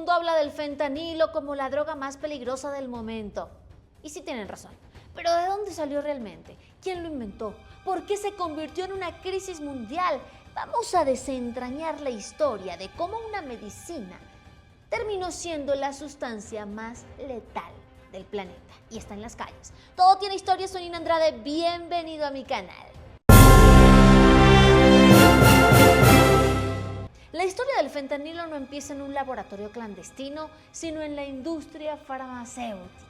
mundo habla del fentanilo como la droga más peligrosa del momento. Y sí tienen razón. Pero ¿de dónde salió realmente? ¿Quién lo inventó? ¿Por qué se convirtió en una crisis mundial? Vamos a desentrañar la historia de cómo una medicina terminó siendo la sustancia más letal del planeta y está en las calles. Todo tiene historia, soy Nina Andrade, bienvenido a mi canal. La historia del fentanilo no empieza en un laboratorio clandestino, sino en la industria farmacéutica.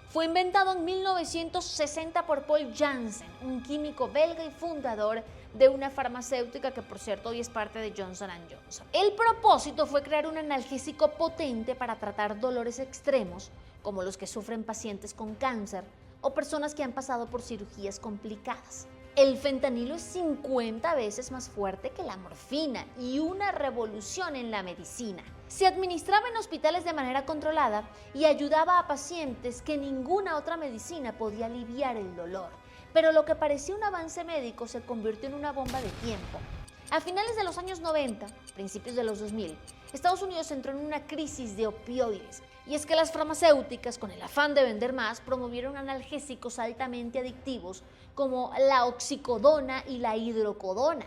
Fue inventado en 1960 por Paul Janssen, un químico belga y fundador de una farmacéutica que, por cierto, hoy es parte de Johnson & Johnson. El propósito fue crear un analgésico potente para tratar dolores extremos, como los que sufren pacientes con cáncer o personas que han pasado por cirugías complicadas. El fentanilo es 50 veces más fuerte que la morfina y una revolución en la medicina. Se administraba en hospitales de manera controlada y ayudaba a pacientes que ninguna otra medicina podía aliviar el dolor. Pero lo que parecía un avance médico se convirtió en una bomba de tiempo. A finales de los años 90, principios de los 2000, Estados Unidos entró en una crisis de opioides. Y es que las farmacéuticas, con el afán de vender más, promovieron analgésicos altamente adictivos como la oxicodona y la hidrocodona.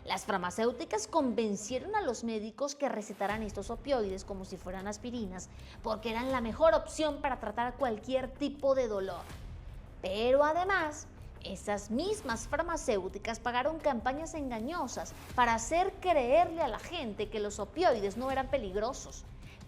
Las farmacéuticas convencieron a los médicos que recetaran estos opioides como si fueran aspirinas, porque eran la mejor opción para tratar cualquier tipo de dolor. Pero además, esas mismas farmacéuticas pagaron campañas engañosas para hacer creerle a la gente que los opioides no eran peligrosos.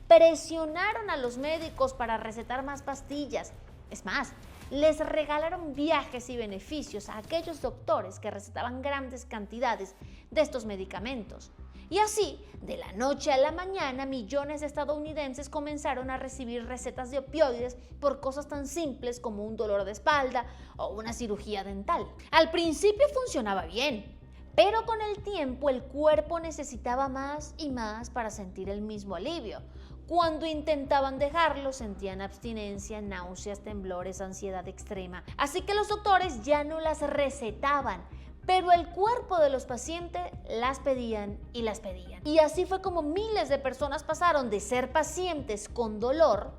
Presionaron a los médicos para recetar más pastillas. Es más, les regalaron viajes y beneficios a aquellos doctores que recetaban grandes cantidades de estos medicamentos. Y así, de la noche a la mañana, millones de estadounidenses comenzaron a recibir recetas de opioides por cosas tan simples como un dolor de espalda o una cirugía dental. Al principio funcionaba bien, pero con el tiempo el cuerpo necesitaba más y más para sentir el mismo alivio. Cuando intentaban dejarlo, sentían abstinencia, náuseas, temblores, ansiedad extrema. Así que los doctores ya no las recetaban, pero el cuerpo de los pacientes las pedían y las pedían. Y así fue como miles de personas pasaron de ser pacientes con dolor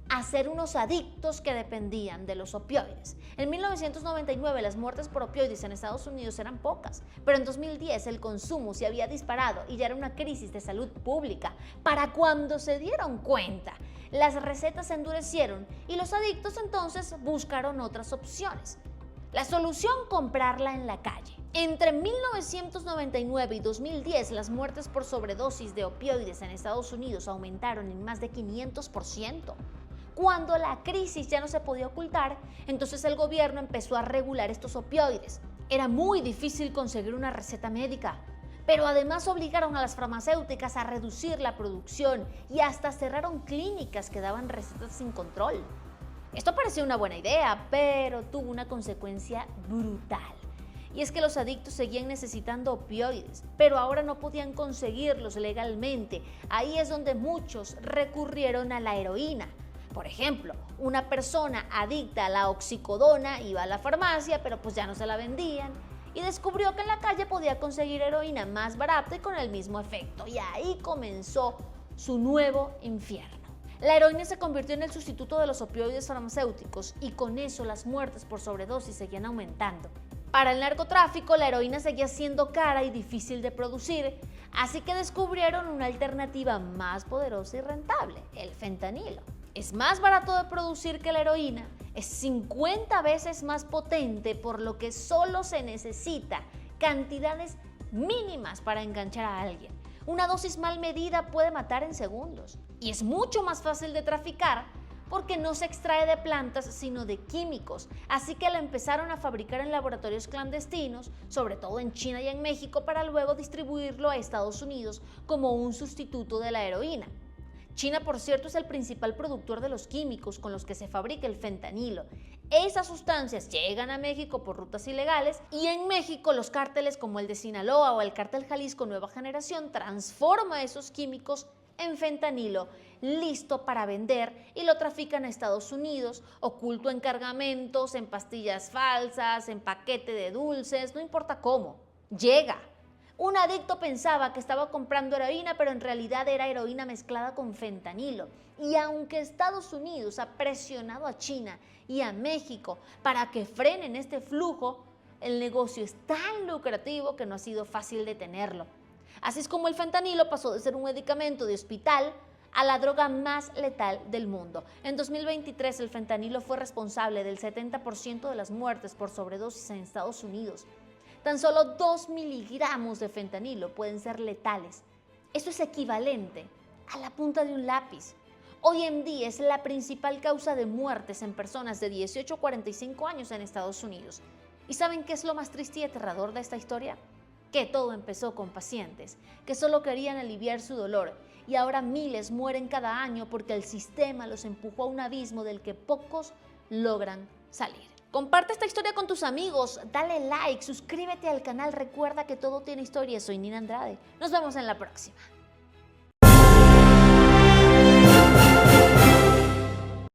a ser unos adictos que dependían de los opioides. En 1999 las muertes por opioides en Estados Unidos eran pocas, pero en 2010 el consumo se había disparado y ya era una crisis de salud pública. Para cuando se dieron cuenta, las recetas se endurecieron y los adictos entonces buscaron otras opciones. La solución, comprarla en la calle. Entre 1999 y 2010, las muertes por sobredosis de opioides en Estados Unidos aumentaron en más de 500%. Cuando la crisis ya no se podía ocultar, entonces el gobierno empezó a regular estos opioides. Era muy difícil conseguir una receta médica, pero además obligaron a las farmacéuticas a reducir la producción y hasta cerraron clínicas que daban recetas sin control. Esto parecía una buena idea, pero tuvo una consecuencia brutal. Y es que los adictos seguían necesitando opioides, pero ahora no podían conseguirlos legalmente. Ahí es donde muchos recurrieron a la heroína. Por ejemplo, una persona adicta a la oxicodona iba a la farmacia, pero pues ya no se la vendían, y descubrió que en la calle podía conseguir heroína más barata y con el mismo efecto. Y ahí comenzó su nuevo infierno. La heroína se convirtió en el sustituto de los opioides farmacéuticos y con eso las muertes por sobredosis seguían aumentando. Para el narcotráfico, la heroína seguía siendo cara y difícil de producir, así que descubrieron una alternativa más poderosa y rentable, el fentanilo. Es más barato de producir que la heroína, es 50 veces más potente, por lo que solo se necesita cantidades mínimas para enganchar a alguien. Una dosis mal medida puede matar en segundos y es mucho más fácil de traficar porque no se extrae de plantas sino de químicos, así que la empezaron a fabricar en laboratorios clandestinos, sobre todo en China y en México, para luego distribuirlo a Estados Unidos como un sustituto de la heroína. China, por cierto, es el principal productor de los químicos con los que se fabrica el fentanilo. Esas sustancias llegan a México por rutas ilegales y en México los cárteles como el de Sinaloa o el cártel Jalisco Nueva Generación transforma esos químicos en fentanilo, listo para vender, y lo trafican a Estados Unidos, oculto en cargamentos, en pastillas falsas, en paquete de dulces, no importa cómo, llega. Un adicto pensaba que estaba comprando heroína, pero en realidad era heroína mezclada con fentanilo. Y aunque Estados Unidos ha presionado a China y a México para que frenen este flujo, el negocio es tan lucrativo que no ha sido fácil detenerlo. Así es como el fentanilo pasó de ser un medicamento de hospital a la droga más letal del mundo. En 2023 el fentanilo fue responsable del 70% de las muertes por sobredosis en Estados Unidos. Tan solo 2 miligramos de fentanilo pueden ser letales. Eso es equivalente a la punta de un lápiz. Hoy en día es la principal causa de muertes en personas de 18 a 45 años en Estados Unidos. ¿Y saben qué es lo más triste y aterrador de esta historia? Que todo empezó con pacientes que solo querían aliviar su dolor y ahora miles mueren cada año porque el sistema los empujó a un abismo del que pocos logran salir. Comparte esta historia con tus amigos, dale like, suscríbete al canal, recuerda que todo tiene historia. Soy Nina Andrade, nos vemos en la próxima.